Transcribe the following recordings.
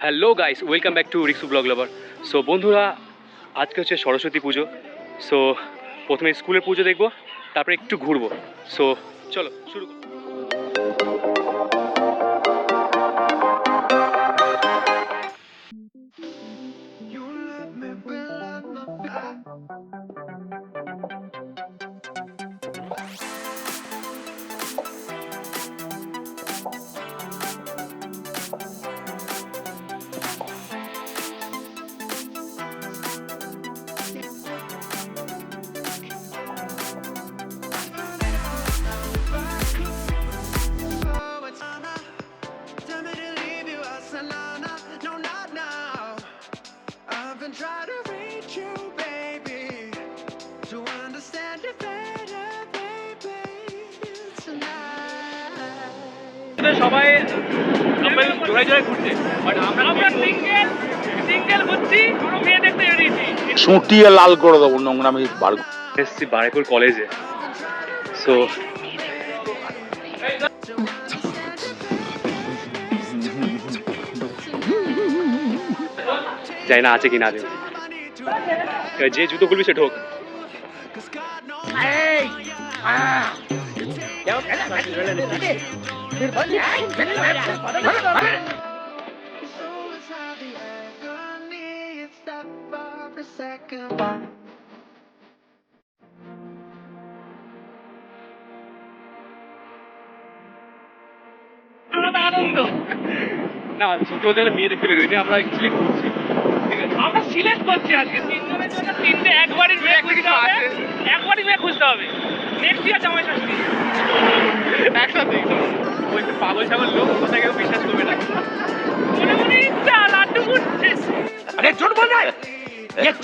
Hello guys, welcome back to Riksu blog lover. So বন্ধুরা, আজকে হচ্ছে সরস্বতী পুজো। সো প্রথমে স্কুলের পুজো দেখবো, তারপরে একটু ঘুরবো। সো চলো শুরু করো। Try to reach you, baby, to understand it better, baby, tonight. সবাই কাপল জোড়ায় জোড়ায় ঘুরছে, বাট আমরা সিঙ্গেল ঘুরছি, কোনো মেয়ে দেখতে বেরিয়েছি। সুটিয়ে লাল করে দেবো নোংরামি বার এসছি বারেপুর কলেজে। সো যাই না আছে কি না আছে, যে জুতো খুলবি সে ঢোক। না সত্যি বলতে গেলে মেয়ে দেখতে বেরোয়নি, আমরা অ্যাকচুয়ালি ঘুরছি। ঠিক আছে, আমরা সিলেক্ট করছি আজকে তিনজনের জন্য তিনটে একবারই মেয়ে খুঁজতে হবে, একবারই মেয়ে খুঁজতে হবে। নেক্সট ইয়ার জামাই ষষ্ঠী একসাথে। ওই তো পাগল ছাগল লোক, কোথায় কেউ বিশ্বাস করবে না। মনে মনে ইচ্ছা লাড্ডু ঘুরছে। আরে ছোট বল নাই,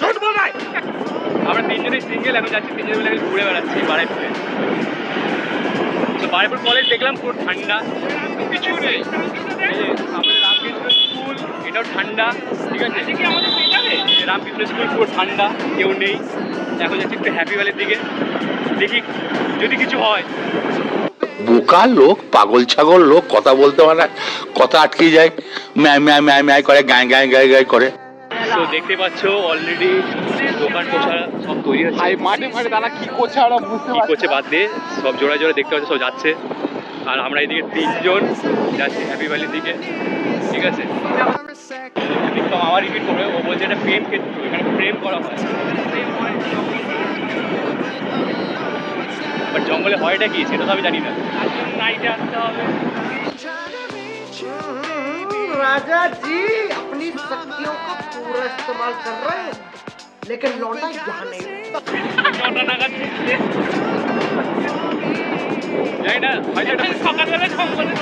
ছোট বল নাই। আমরা তিনজনই সিঙ্গেল, এখন যাচ্ছি তিনজন মিলে ঘুরে বেড়াচ্ছি বারাইপুরে। তো বারাইপুর কলেজ দেখলাম পুরো ঠান্ডা, কিছু নেই। আমাদের রামকৃষ্ণ স্কুল, এটাও ঠান্ডা। ঠিক আছে, রামকৃষ্ণ স্কুল পুরো ঠান্ডা, কেউ নেই। এখন যাচ্ছি একটু হ্যাপি ভ্যালির দিকে, দেখি যদি কিছু হয়। বোকা লোক, পাগল ছাগল লোক, কথা বলতে পারে না, কথা আটকে যায়, ম্যায় ম্যায় ম্যায় ম্যায় করে, গায়ে গায়ে গায়ে গায়ে করে। তো দেখতে পাচ্ছ অলরেডি দোকান কোছা সব তৈরি হচ্ছে। মাঠে মাঠে দাদা কি করছে আমরা বুঝতে কি করছে বাদ দিয়ে, সব জোড়া জোড়া দেখতে পাচ্ছ, সব যাচ্ছে। আর আমরা এইদিকে তিনজন যাচ্ছি হ্যাপি ভ্যালির দিকে। ঠিক আছে, তো আমার রিপিট করবে, ও বলছে এটা প্রেম ক্ষেত্র, এখানে প্রেম করা হয়। বাট জঙ্গলে হয়টা কি সেটা তো আমি জানি না। নাইটে আসতে হবে। राजा जी अपनी शक्तियों का पूरा इस्तेमाल कर रहे हैं, लेकिन लौटा यहाँ नहीं। যাই না, হয়তো সকালবেলা জঙ্গলে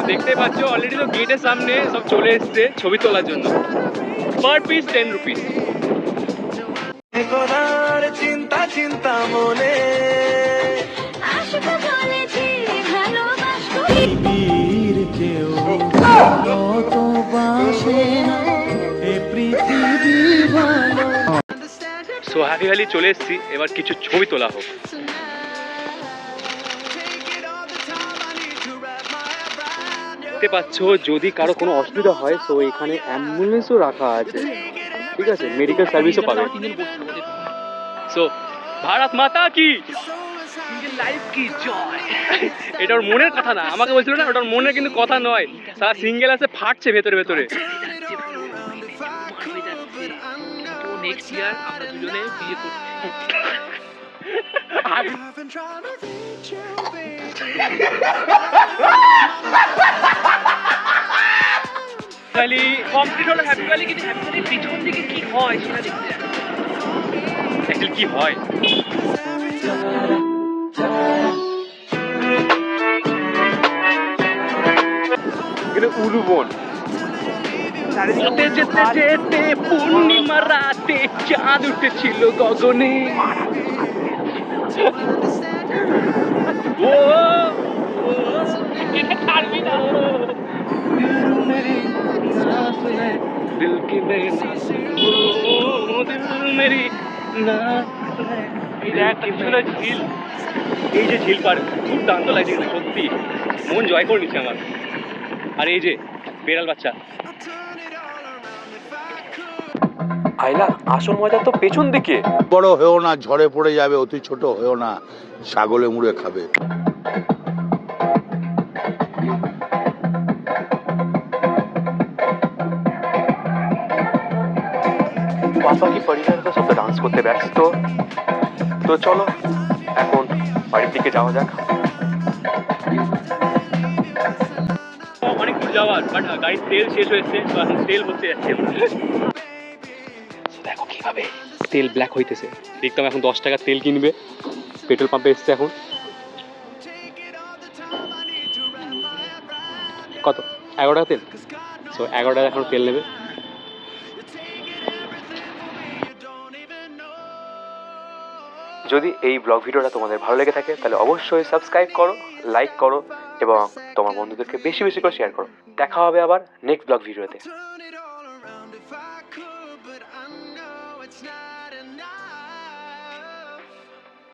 দেখতে পাচ্ছ অলরেডি তো গেটের সামনে সব চলে এসছে ছবি তোলার জন্য। Per piece 10 rupees. চিন্তা চিন্তা মনে সো হ্যাপি ভ্যালি চলে এসেছি, এবার কিছু ছবি তোলা হোক। দেখতে পাচ্ছ যদি কারো কোনো অসুবিধা হয় তো এখানে অ্যাম্বুলেন্সও রাখা আছে। ঠিক আছে, মেডিকেল সার্ভিসও পাবে। সো ভারত মাতা কি, লাইফ কি জয়। এটা ওর মনের কথা না, আমাকে বলছিল না, ওটার মনের কিন্তু কথা নয়। তারা সিঙ্গেল আছে, ফাটছে ভেতরে ভেতরে। নেক্সট ইয়ার আমরা দুজনে বিয়ে করছি। খালি কমপ্লিট হলো হ্যাপি ভ্যালি, কিন্তু হ্যাপি ভ্যালির পিছন দিকে কি হয় সেটা দেখতে যাই। অ্যাকচুয়ালি কি হয়, এখানে উলুবন। যেতে যেতে যেতে পূর্ণিমা রাতে চাঁদ উঠেছিল গগনে। ও এটা ছাড়বি না। দিল কি মেরি না। এই দেখ পিছনে ঝিল, এই যে ঝিল পার দুর্দান্ত লাগছে সত্যি, মন মন জয় করে নিচ্ছে আমার। আর এই যে বেড়াল বাচ্চা, আইলা আসল মজা তো পেছন দিকে। বড় হয়েও না, ঝড়ে পড়ে যাবে, অতি ছোট হয়েও না, ছাগলে মুড়ে খাবে। পাপা কি পরিবারের সাথে ডান্স করতে ব্যস্ত। তো চলো এখন বাড়ির দিকে যাওয়া যাক। অনেক দূর যাওয়ার, বাট গাড়ির তেল শেষ হয়েছে, তো এখন তেল ভরতে যাচ্ছে। দেখো কিভাবে তেল ব্ল্যাক হইতেছে। দেখতাম এখন 10 টাকার তেল কিনবে, পেট্রোল পাম্পে এসছে এখন কত 11 টাকা তেল। সো 11 টাকা এখন তেল নেবে। যদি এই ব্লগ ভিডিওটা তোমাদের ভালো লেগে থাকে তাহলে অবশ্যই সাবস্ক্রাইব করো, লাইক করো এবং তোমার বন্ধুদেরকে বেশি বেশি করে শেয়ার করো। দেখা হবে আবার নেক্সট ব্লগ ভিডিওতে। turn it all around if I could, but I know it's not